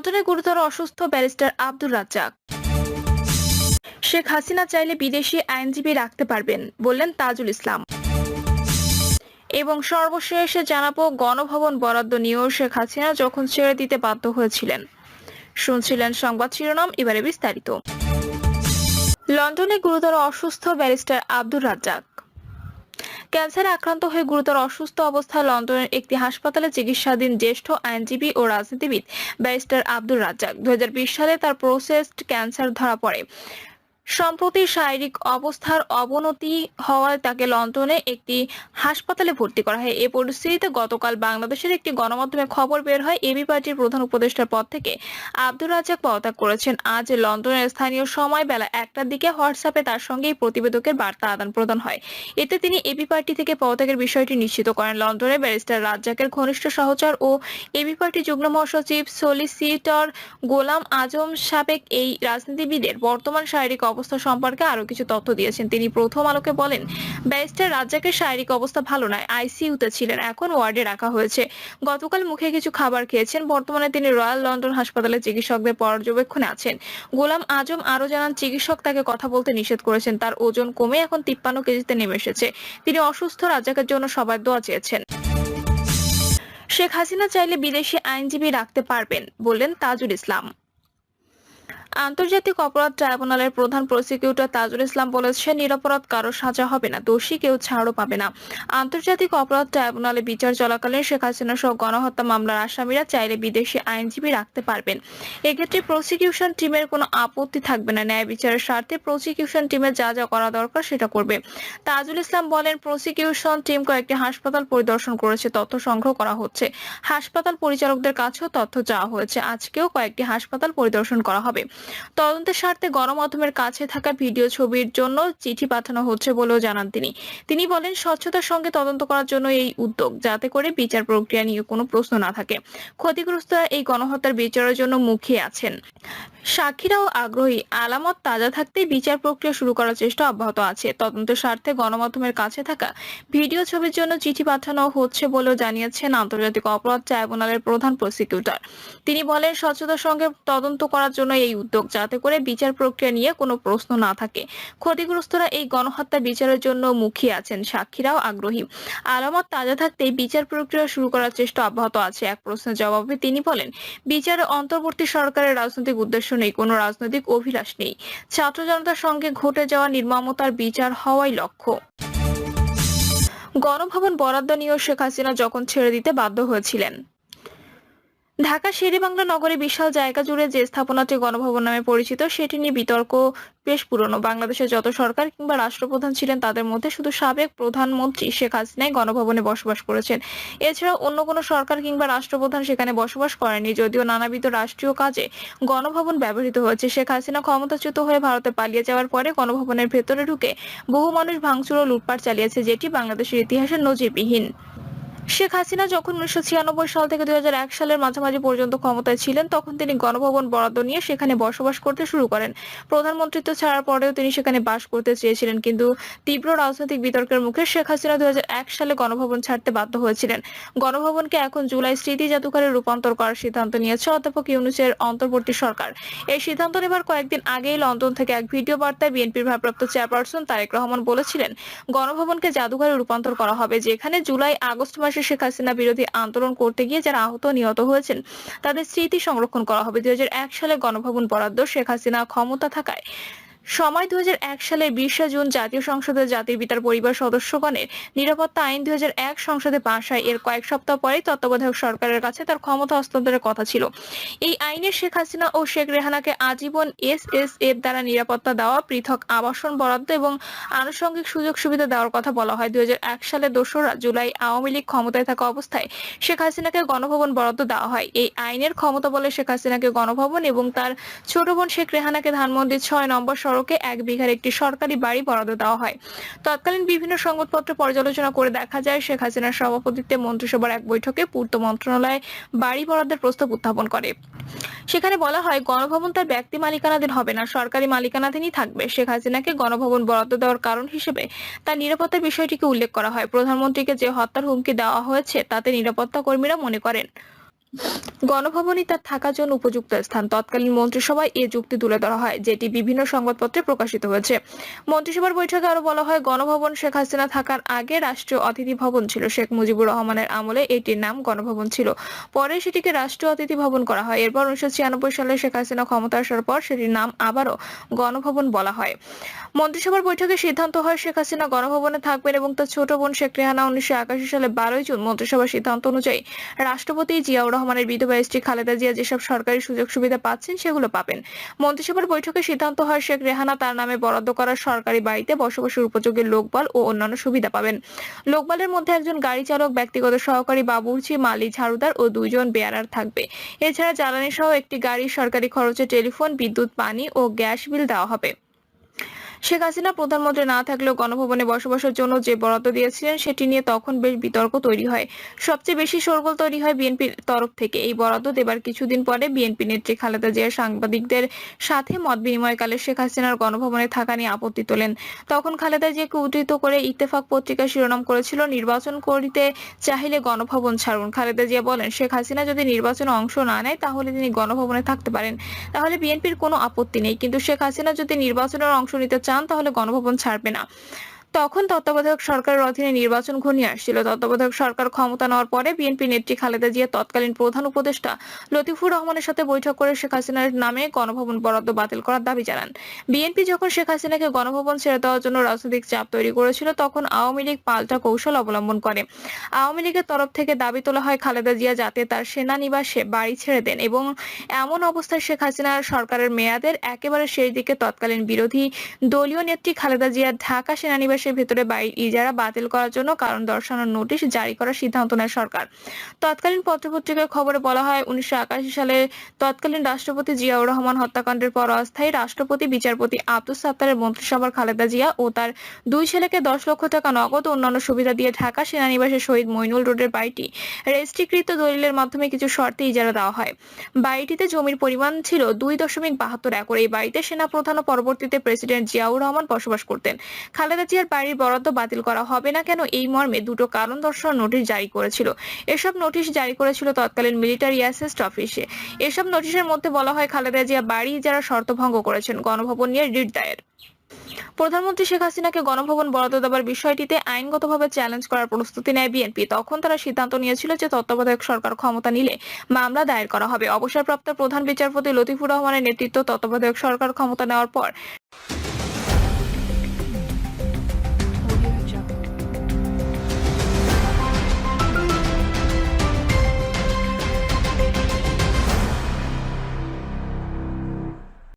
লন্ডনে গুরুতর অসুস্থ ব্যারিস্টার আব্দুর রাজ্জাক। শেখ হাসিনা চাইলে বিদেশি আইনজীবী রাখতে পারবেন, বললেন তাজুল ইসলাম। এবং সর্বশেষ জানাবো, গণভবন বরাদ্দ নিয়েও শেখ হাসিনা যখন ছেড়ে দিতে বাধ্য হয়েছিলেন। শুনছিলেন সংবাদ শিরোনাম, এবারে বিস্তারিত। লন্ডনে গুরুতর অসুস্থ ব্যারিস্টার আব্দুর রাজ্জাক। ক্যান্সারে আক্রান্ত হয়ে গুরুতর অসুস্থ অবস্থায় লন্ডনের একটি হাসপাতালে চিকিৎসাধীন জ্যেষ্ঠ আইনজীবী ও রাজনীতিবিদ ব্যারিস্টার আব্দুর রাজ্জাক 2020 সালে তার প্রোস্টেট ক্যান্সার ধরা পড়ে। সম্প্রতি শারীরিক অবস্থার অবনতি হওয়ায় তাকে লন্ডনে একটি হাসপাতালে ভর্তি করা হয়। এই পরিস্থিতিতে গতকাল বাংলাদেশের একটি গণমাধ্যমে খবর বের হয়, এবি পার্টির প্রধান উপদেষ্টার পদ থেকে আব্দুর রাজ্জাক পদত্যাগ করেছেন। আজ লন্ডনের স্থানীয় সময় বেলা 1টার দিকে হোয়াটসঅ্যাপে তার সঙ্গে এই প্রতিবেদকের বার্তা আদান প্রদান হয়। এতে তিনি এবি পার্টি থেকে পদত্যাগের বিষয়টি নিশ্চিত করেন। লন্ডনে ব্যারিস্টার রাজ্জাকের ঘনিষ্ঠ সহচর ও এবি পার্টি যুগ্ম মহাসচিব সলিসিটর গোলাম আজম সাবেক এই রাজনীতিবিদের বর্তমান শারীরিক অবস্থা সম্পর্কে আরো কিছু তথ্য দিয়েছেন। তিনি প্রথম আলোকে বলেন, ব্যারিস্টার রাজ্জাকের শারীরিক অবস্থা ভালো নয়, আইসিইউতে ছিলেন, এখন ওয়ার্ডে রাখা হয়েছে। গতকাল মুখে কিছু খাবার খেয়েছেন। বর্তমানে তিনি রয়্যাল লন্ডন হাসপাতালে চিকিৎসকদের পর্যবেক্ষণে আছেন। গোলাম আজম আরো জানান, চিকিৎসক তাকে কথা বলতে নিষেধ করেছেন। তার ওজন কমে এখন 53 কেজিতে নেমে এসেছে। তিনি অসুস্থ রাজ্জাকের জন্য সবাই দোয়া চেয়েছেন। শেখ হাসিনা চাইলে বিদেশি আইনজীবী রাখতে পারবেন, বললেন তাজুল ইসলাম। আন্তর্জাতিক অপরাধ ট্রাইব্যুনালের প্রধান প্রসিকিউটর তাজুল ইসলাম বলেছেন, নিরপরাধ কারো সাজা হবে না, দোষী কেউ ছাড়ও পাবে না। আন্তর্জাতিক অপরাধ ট্রাইব্যুনালে বিচার চলাকালীন শেখ হাসিনা সহ গণহত্যা মামলার আসামিরা চাইলে বিদেশি আইনজীবী রাখতে পারবেন। এক্ষেত্রে প্রসিকিউশন টিমের কোনো আপত্তি থাকবে না। ন্যায় বিচারের স্বার্থে প্রসিকিউশন টিমের যা যা করা দরকার সেটা করবে। তাজুল ইসলাম বলেন, প্রসিকিউশন টিম কয়েকটি হাসপাতাল পরিদর্শন করেছে, তথ্য সংগ্রহ করা হচ্ছে। হাসপাতাল পরিচালকদের কাছেও তথ্য চাওয়া হয়েছে। আজকেও কয়েকটি হাসপাতাল পরিদর্শন করা হবে। তদন্তের স্বার্থে গণমাধ্যমের কাছে থাকা ভিডিও ছবির জন্য চিঠি পাঠানো হচ্ছে বলেও জানান তিনি বলেন, স্বচ্ছতার সঙ্গে তদন্ত করার জন্য এই উদ্যোগ, যাতে করে বিচার প্রক্রিয়া নিয়ে কোনো প্রশ্ন না থাকে। ক্ষতিগ্রস্তরা এই গণহত্যার বিচারের জন্য মুখিয়ে আছেন। সাক্ষীরাও আগ্রহী। আলামত তাজা থাকতেই বিচার প্রক্রিয়া শুরু করার চেষ্টা অব্যাহত আছে। তদন্তের স্বার্থে গণমাধ্যমের কাছে থাকা ভিডিও ছবির জন্য চিঠি পাঠানো হচ্ছে বলেও জানিয়েছেন আন্তর্জাতিক অপরাধ ট্রাইব্যুনালের প্রধান প্রসিকিউটর। তিনি বলেন, স্বচ্ছতার সঙ্গে তদন্ত করার জন্য এই উদ্যোগ, যাতে করে বিচার প্রক্রিয়া নিয়ে কোনো প্রশ্ন না থাকে। ক্ষতিগ্রস্তরা এই গণহত্যা বিচারের জন্য মুখিয়ে আছেন। সাক্ষীরাও আগ্রহী। আলামত তাজা থাকতেই বিচার প্রক্রিয়া শুরু করার চেষ্টা অব্যাহত আছে। এক প্রশ্নের জবাবে তিনি বলেন, বিচারে অন্তর্বর্তী সরকারের রাজনৈতিক উদ্দেশ্য নেই, কোনো রাজনৈতিক অভিলাষ নেই। ছাত্র জনতার সঙ্গে ঘটে যাওয়া নির্মমতার বিচার হওয়াই লক্ষ্য। গণভবন বরাদ্দ নিয়েও শেখ হাসিনা যখন ছেড়ে দিতে বাধ্য হয়েছিলেন। ঢাকা শেরেবাংলা নগরে বিশাল জায়গা জুড়ে যে স্থাপনাটি গণভবন নামে পরিচিত, সেটি নিয়ে বিতর্ক বেশ পুরনো। বাংলাদেশের যত সরকার কিংবা রাষ্ট্রপ্রধান ছিলেন, তাদের মধ্যে শুধু সাবেক প্রধানমন্ত্রী শেখ হাসিনাই গণভবনে বসবাস করেছেন। এছাড়া অন্য কোনো সরকার কিংবা রাষ্ট্রপ্রধান সেখানে বসবাস করেনি। যদিও নানাবিধ রাষ্ট্রীয় কাজে গণভবন ব্যবহৃত হয়েছে। শেখ হাসিনা ক্ষমতাচ্যুত হয়ে ভারতে পালিয়ে যাওয়ার পরে গণভবনের ভেতরে ঢুকে বহু মানুষ ভাঙচুর ও লুটপাট চালিয়েছে, যেটি বাংলাদেশের ইতিহাসে নজিরবিহীন। শেখ হাসিনা যখন 1996 সাল থেকে 2001 সালের মাঝামাঝি পর্যন্ত ক্ষমতায় ছিলেন, তখন তিনি গণভবন বরাদ্দ নিয়ে সেখানে বসবাস করতে শুরু করেন। প্রধানমন্ত্রিত্ব ছাড়ার পরেও তিনি সেখানে বাস করতে চেয়েছিলেন, কিন্তু তীব্র রাজনৈতিক বিতর্কের মুখে শেখ হাসিনা 2001 সালে গণভবন ছাড়তে বাধ্য হয়েছিলেন। গণভবনকে এখন জুলাই স্মৃতি জাদুঘরে রূপান্তর করার সিদ্ধান্ত নিয়েছে অধ্যাপক ইউনূসের অন্তর্বর্তী সরকার। এই সিদ্ধান্ত নেবার কয়েকদিন আগেই লন্ডন থেকে এক ভিডিও বার্তায় বিএনপির ভারপ্রাপ্ত চেয়ারপারসন তারেক রহমান বলেছিলেন, গণভবনকে জাদুঘরে রূপান্তর করা হবে, যেখানে জুলাই-আগস্ট মাসে শেখ হাসিনা বিরোধী আন্দোলন করতে গিয়ে যারা আহত নিহত হয়েছেন তাদের স্মৃতি সংরক্ষণ করা হবে। 2001 সালে গণভবন বরাদ্দ শেখ হাসিনা ক্ষমতা থাকায় সময় 2001 সালের 20 জুন জাতীয় সংসদে জাতির পিতার পরিবার সদস্যগণের নিরাপত্তা আইন 2001 সংসদে পাশ হয়। এর কয়েক সপ্তাহ পরেই তত্ত্বাবধায়ক সরকারের কাছে তার ক্ষমতা হস্তান্তরের কথা ছিল। এই আইনে শেখ হাসিনা ও শেখ রেহানাকে আজীবন এসএসএফ দ্বারা নিরাপত্তা দেওয়া, পৃথক আবাসন বরাদ্দ এবং আনুষঙ্গিক সুযোগ সুবিধা দেওয়ার কথা বলা হয়। 2001 সালে 2রা জুলাই আওয়ামী লীগ ক্ষমতায় থাকা অবস্থায় শেখ হাসিনাকে গণভবন বরাদ্দ দেওয়া হয়। এই আইনের ক্ষমতা বলে শেখ হাসিনাকে গণভবন এবং তার ছোট বোন শেখ রেহানাকে ধানমন্ডি 6 নম্বর সড়কে 1 বিঘার একটি সরকারি বাড়ি বরাদ্দ দেওয়া হয়। তৎকালীন বিভিন্ন সংবাদপত্র পর্যালোচনা করে দেখা যায়, শেখ হাসিনার সভাপতিত্বে মন্ত্রিসভার এক বৈঠকে পূর্ত মন্ত্রণালয় বাড়ি বরাদ্দের প্রস্তাব উত্থাপন করে। সেখানে বলা হয়, গণভবন তার ব্যক্তি মালিকানাধীন হবে না, সরকারি মালিকানাধীনই থাকবে। শেখ হাসিনাকে গণভবন বরাদ্দ দেওয়ার কারণ হিসেবে তার নিরাপত্তার বিষয়টিকে উল্লেখ করা হয়। প্রধানমন্ত্রীকে যে হত্যার হুমকি দেওয়া হয়েছে, তাতে নিরাপত্তা কর্মীরা মনে করেন গণভবনই তার থাকার জন্য উপযুক্ত স্থান। তৎকালীন মন্ত্রিসভায় এ যুক্তি তুলে ধরা হয়, যেটি বিভিন্ন সংবাদপত্রে প্রকাশিত হয়েছে। মন্ত্রিসভার বৈঠকে আরো বলা হয়, গণভবন শেখ হাসিনা থাকার আগে রাষ্ট্রীয় অতিথি ভবন ছিল। শেখ মুজিবুর রহমানের আমলে এটির নাম গণভবন ছিল। পরে সেটিকে রাষ্ট্রীয় অতিথি ভবন করা হয়। এরপর 1996 সালে শেখ হাসিনা ক্ষমতা আসার পর সেটির নাম আবারও গণভবন বলা হয়। মন্ত্রিসভার বৈঠকে সিদ্ধান্ত হয় শেখ হাসিনা গণভবনে থাকবেন এবং তার ছোট বোন শেখ রেহানা 1981 সালে 12 জুন মন্ত্রিসভার সিদ্ধান্ত অনুযায়ী রাষ্ট্রপতি জিয়াউর রহমানের বিধবা স্ত্রী খালেদা জিয়া যেসব সরকারি সুযোগ সুবিধা পাচ্ছেন সেগুলো পাবেন। মন্ত্রিসভার বৈঠকে সিদ্ধান্ত হয় শেখ রেহানা তার নামে বরাদ্দ করা সরকারি বাড়িতে বসবাসের উপযোগী লোকবল ও অন্যান্য সুবিধা পাবেন। লোকবলের মধ্যে একজন গাড়ি চালক, ব্যক্তিগত সহকারী, বাবুর্চি, মালি, ঝাড়ুদার ও 2 জন বেয়ারার থাকবে। এছাড়া জ্বালানি সহ একটি গাড়ি, সরকারি খরচে টেলিফোন, বিদ্যুৎ, পানি ও গ্যাস বিল দেওয়া হবে। শেখ হাসিনা প্রধানমন্ত্রী না থাকলেও গণভবনে বসবাসের জন্য যে বরাদ্দ দিয়েছিলেন সেটি নিয়ে তখন বেশ বিতর্ক তৈরি হয়। সবচেয়ে বেশি শোরগোল তৈরি হয় বিএনপির তরফ থেকে। এই বরাদ্দ দেবার কিছুদিন পরে বিএনপি নেত্রী খালেদা জিয়া সাংবাদিকদের সাথে মত বিনিময়কালে শেখ হাসিনার গণভবনে থাকা নিয়ে আপত্তি তোলেন। তখন খালেদা জিয়াকে উদ্ধৃত করে ইত্তেফাক পত্রিকা শিরোনাম করেছিল, নির্বাচন করিতে চাইলে গণভবন ছাড়ুন। খালেদা জিয়া বলেন, শেখ হাসিনা যদি নির্বাচনে অংশ না নেয় তাহলে তিনি গণভবনে থাকতে পারেন, তাহলে বিএনপির কোনো আপত্তি নেই। কিন্তু শেখ হাসিনা যদি নির্বাচনের অংশ নিতে চান তাহলে গণভবন ছাড়বে না। তখন তত্ত্বাবধায়ক সরকারের অধীনে নির্বাচন ঘনিয়ে আসছিল। তত্ত্বাবধায়ক সরকার ক্ষমতা নেওয়ার পরে বিএনপি নেত্রী খালেদা জিয়া তৎকালীন প্রধান উপদেষ্টা লতিফুর রহমানের সাথে বৈঠক করে শেখ হাসিনার নামে গণভবন বরাদ্দ বাতিল করার দাবি জানান। বিএনপি যখন শেখ হাসিনাকে গণভবন ছেড়ে দেওয়ার জন্য রাজনৈতিক চাপ তৈরি করেছিল, তখন আওয়ামী লীগ পাল্টা কৌশল অবলম্বন করে। আওয়ামী লীগের তরফ থেকে দাবি তোলা হয় খালেদা জিয়া যাতে তার সেনানিবাসে বাড়ি ছেড়ে দেন, এবং এমন অবস্থায় শেখ হাসিনার সরকারের মেয়াদের একেবারে শেষ দিকে তৎকালীন বিরোধী দলীয় নেত্রী খালেদা জিয়া ঢাকা সেনানিবাসের ভেতরে বাড়ির ইজারা বাতিল করার জন্য কারণ দর্শানোর নোটিশ জারি করার সিদ্ধান্ত নেয় সরকার। তৎকালীন পত্রপত্রিকার খবরে বলা হয়, 1981 সালে তৎকালীন রাষ্ট্রপতি জিয়াউর রহমান হত্যাকাণ্ডের পর অস্থায়ী রাষ্ট্রপতি বিচারপতি আব্দুস সাত্তারের মন্ত্রিসভার খালেদা জিয়া ও তার 2 ছেলেকে 10 লক্ষ টাকা নগদ ও অন্যান্য সুবিধা দিয়ে ঢাকা সেনানিবাসে শহীদ মইনুল রোডের বাড়িটি রেজিস্ট্রিকৃত দলিলের মাধ্যমে কিছু শর্তে ইজারা দেওয়া হয়। বাড়িটিতে জমির পরিমাণ ছিল 2.72 একর। এই বাড়িতে সেনা প্রধান ও পরবর্তীতে প্রেসিডেন্ট জিয়াউর রহমান বসবাস করতেন। খালেদা জিয়ার বাড়ির বরাদ্দ বাতিল করা হবে না কেন, এই মর্মে 2টো কারণ দর্শানোর নোটিশ জারি করেছিল। এসব নোটিশ জারি করেছিল তৎকালীন মিলিটারি অ্যাসেস্ট অফিসে। এসব নোটিশের মধ্যে বলা হয়, খালেদা জিয়া বাড়ি ইজারা শর্ত ভঙ্গ করেছেন, গণভবন নিয়ে রিট দায়ের। প্রধানমন্ত্রী শেখ হাসিনাকে গণভবন বরাদ্দ দেওয়ার বিষয়টিতে আইনগতভাবে চ্যালেঞ্জ করার প্রস্তুতি নেয় বিএনপি। তখন তারা সিদ্ধান্ত নিয়েছিল যে তত্ত্বাবধায়ক সরকার ক্ষমতা নিলে মামলা দায়ের করা হবে। অবসরপ্রাপ্ত প্রধান বিচারপতি লতিফুর রহমানের নেতৃত্ব তত্ত্বাবধায়ক সরকার ক্ষমতা নেওয়ার পর